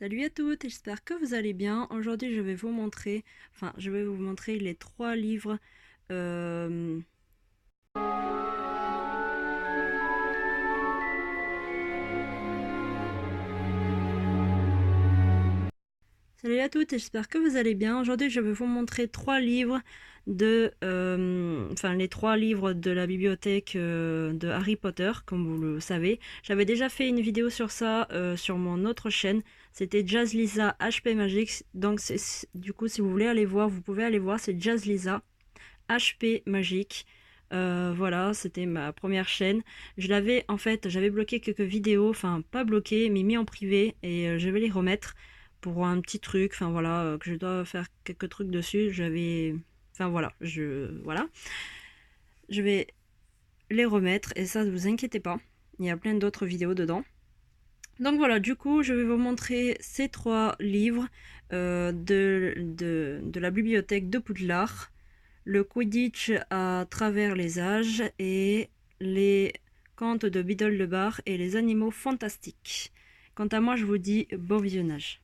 Salut à toutes, j'espère que vous allez bien. Aujourd'hui, je vais vous montrer les trois livres. euh, Salut à toutes, j'espère que vous allez bien. Aujourd'hui, je vais vous montrer les trois livres de la bibliothèque de Harry Potter, comme vous le savez. J'avais déjà fait une vidéo sur ça sur mon autre chaîne. C'était Jazz Lisa HP Magic. Donc, du coup, si vous voulez aller voir, vous pouvez aller voir. C'est Jazz Lisa HP Magic. Voilà, c'était ma première chaîne. J'avais bloqué quelques vidéos, enfin pas bloqué, mais mis en privé, et je vais les remettre pour un petit truc. Enfin voilà, que je dois faire quelques trucs dessus. Voilà, je vais les remettre et ça, ne vous inquiétez pas. Il y a plein d'autres vidéos dedans. Donc voilà, du coup, je vais vous montrer ces trois livres de la bibliothèque de Poudlard. Le Quidditch à travers les âges et les contes de Biddle le Bar et les animaux fantastiques. Quant à moi, je vous dis bon visionnage.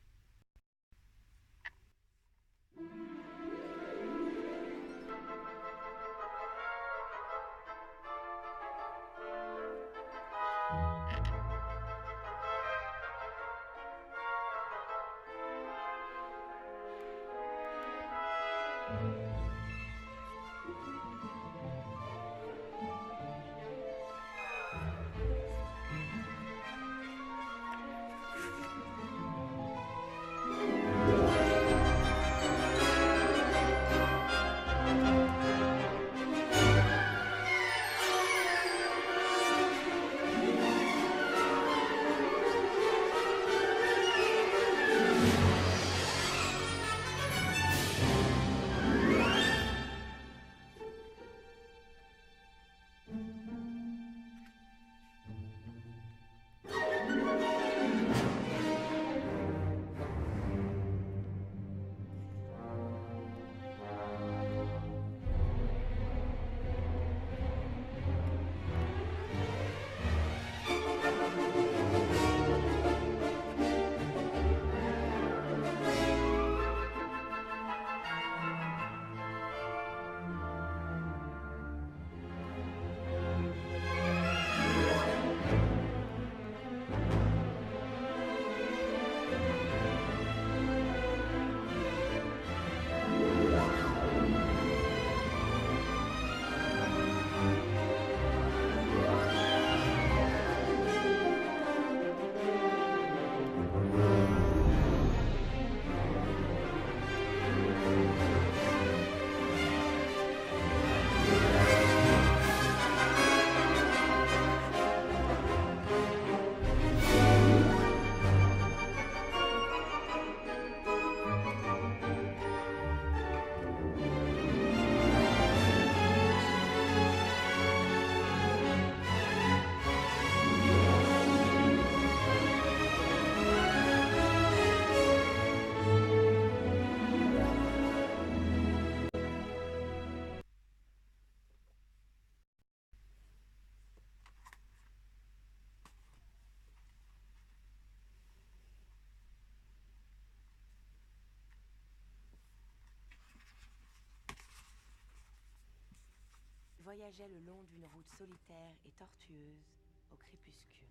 Voyageaient le long d'une route solitaire et tortueuse au crépuscule.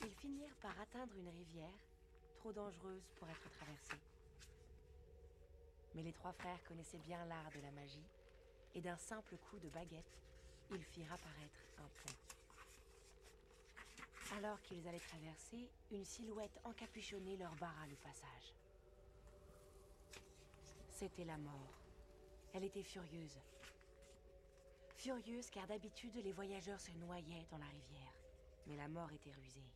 Ils finirent par atteindre une rivière trop dangereuse pour être traversée. Mais les trois frères connaissaient bien l'art de la magie et d'un simple coup de baguette, ils firent apparaître un pont. Alors qu'ils allaient traverser, une silhouette encapuchonnée leur barra le passage. C'était la mort. Elle était furieuse. Furieuse car d'habitude les voyageurs se noyaient dans la rivière. Mais la mort était rusée.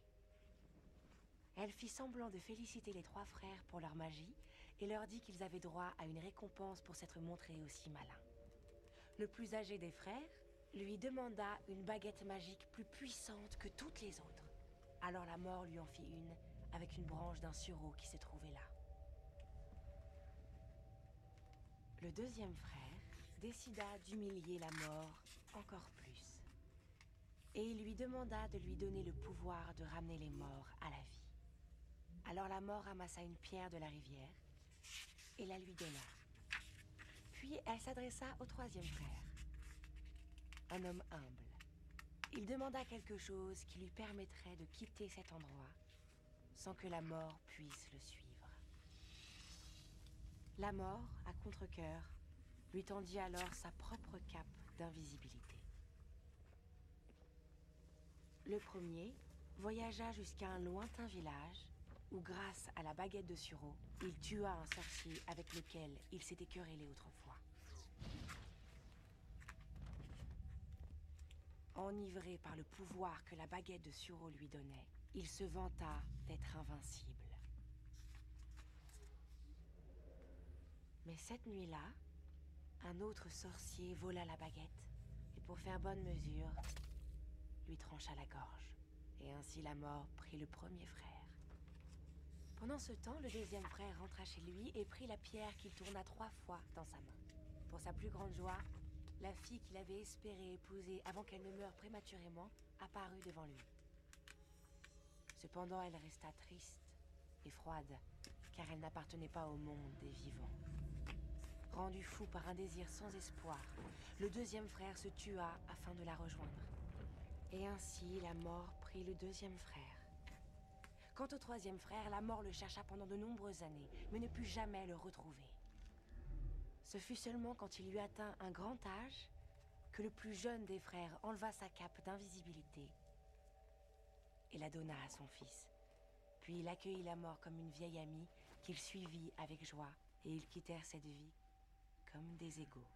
Elle fit semblant de féliciter les trois frères pour leur magie et leur dit qu'ils avaient droit à une récompense pour s'être montrés aussi malins. Le plus âgé des frères lui demanda une baguette magique plus puissante que toutes les autres. Alors la mort lui en fit une avec une branche d'un sureau qui se trouvait là. Le deuxième frère décida d'humilier la mort encore plus. Et il lui demanda de lui donner le pouvoir de ramener les morts à la vie. Alors la mort ramassa une pierre de la rivière et la lui donna. Puis elle s'adressa au troisième frère, un homme humble. Il demanda quelque chose qui lui permettrait de quitter cet endroit sans que la mort puisse le suivre. La mort, à contre-cœur, lui tendit alors sa propre cape d'invisibilité. Le premier voyagea jusqu'à un lointain village où, grâce à la baguette de Suro, il tua un sorcier avec lequel il s'était querellé autrefois. Enivré par le pouvoir que la baguette de Suro lui donnait, il se vanta d'être invincible. Mais cette nuit-là, un autre sorcier vola la baguette et pour faire bonne mesure, lui trancha la gorge. Et ainsi la mort prit le premier frère. Pendant ce temps, le deuxième frère rentra chez lui et prit la pierre qu'il tourna 3 fois dans sa main. Pour sa plus grande joie, la fille qu'il avait espéré épouser avant qu'elle ne meure prématurément apparut devant lui. Cependant, elle resta triste et froide, car elle n'appartenait pas au monde des vivants. Rendu fou par un désir sans espoir, le deuxième frère se tua afin de la rejoindre. Et ainsi, la mort prit le deuxième frère. Quant au troisième frère, la mort le chercha pendant de nombreuses années, mais ne put jamais le retrouver. Ce fut seulement quand il eut atteint un grand âge que le plus jeune des frères enleva sa cape d'invisibilité et la donna à son fils. Puis il accueillit la mort comme une vieille amie qu'il suivit avec joie, et ils quittèrent cette vie comme des égaux.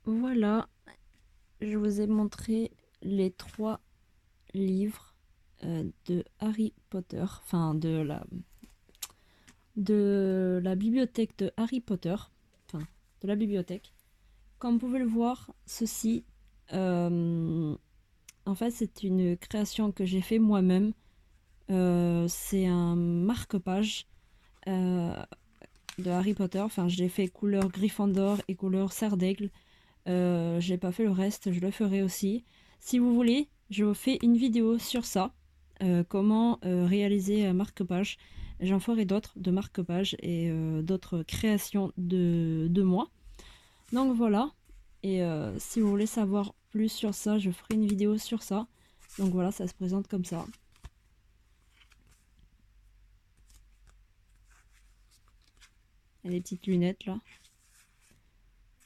Voilà, je vous ai montré les 3 livres de Harry Potter, enfin de la bibliothèque de Harry Potter, enfin de la bibliothèque. Comme vous pouvez le voir, ceci, en fait, c'est une création que j'ai fait moi-même. C'est un marque-page de Harry Potter. Enfin, je l'ai fait couleur Gryffondor et couleur Serre d'Aigle. J'ai pas fait le reste, je le ferai aussi. Si vous voulez, je vous fais une vidéo sur ça. Comment réaliser un marque-page. J'en ferai d'autres de marque-page et d'autres créations de moi. Donc voilà. Et si vous voulez savoir plus sur ça, je ferai une vidéo sur ça. Donc voilà, ça se présente comme ça. Et les petites lunettes là.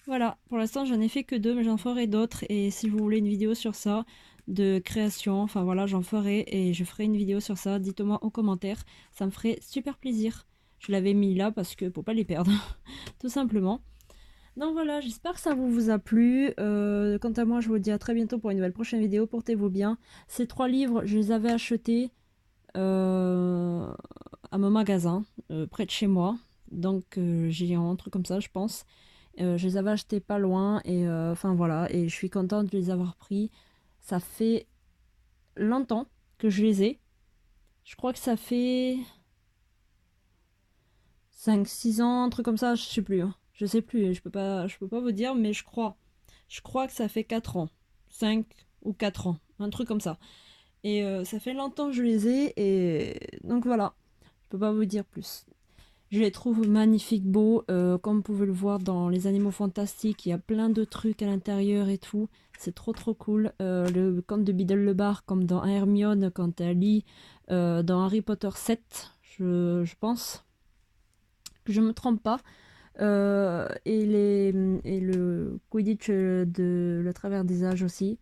Voilà, pour l'instant j'en ai fait que 2, mais j'en ferai d'autres. Et si vous voulez une vidéo sur ça, de création, enfin voilà, j'en ferai et je ferai une vidéo sur ça. Dites-moi en commentaire, ça me ferait super plaisir. Je l'avais mis là parce que pour pas les perdre, tout simplement. Donc voilà, j'espère que ça vous a plu. Quant à moi, je vous dis à très bientôt pour une nouvelle prochaine vidéo. Portez-vous bien. Ces 3 livres, je les avais achetés à mon magasin, près de chez moi. Donc j'ai un truc comme ça, je pense. Je les avais achetés pas loin et enfin voilà, et je suis contente de les avoir pris. Ça fait longtemps que je les ai. Je crois que ça fait 5 6 ans, un truc comme ça, je sais plus, hein. Je sais plus, je peux pas vous dire, mais je crois. Je crois que ça fait 4 ans. 5 ou 4 ans, un truc comme ça. Et ça fait longtemps que je les ai, et donc voilà. Je peux pas vous dire plus. Je les trouve magnifiques, beaux. Comme vous pouvez le voir dans Les Animaux Fantastiques, il y a plein de trucs à l'intérieur et tout. C'est trop trop cool. Le conte de Biddle-le-Bar, comme dans Hermione quand elle lit dans Harry Potter 7, je pense que je me trompe pas. Et le Quidditch de Le Travers des Âges aussi.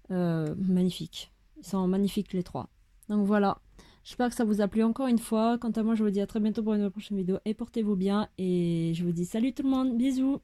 Magnifique. Ils sont magnifiques les 3. Donc voilà. J'espère que ça vous a plu encore une fois. Quant à moi, je vous dis à très bientôt pour une prochaine vidéo. Et portez-vous bien. Et je vous dis salut tout le monde. Bisous.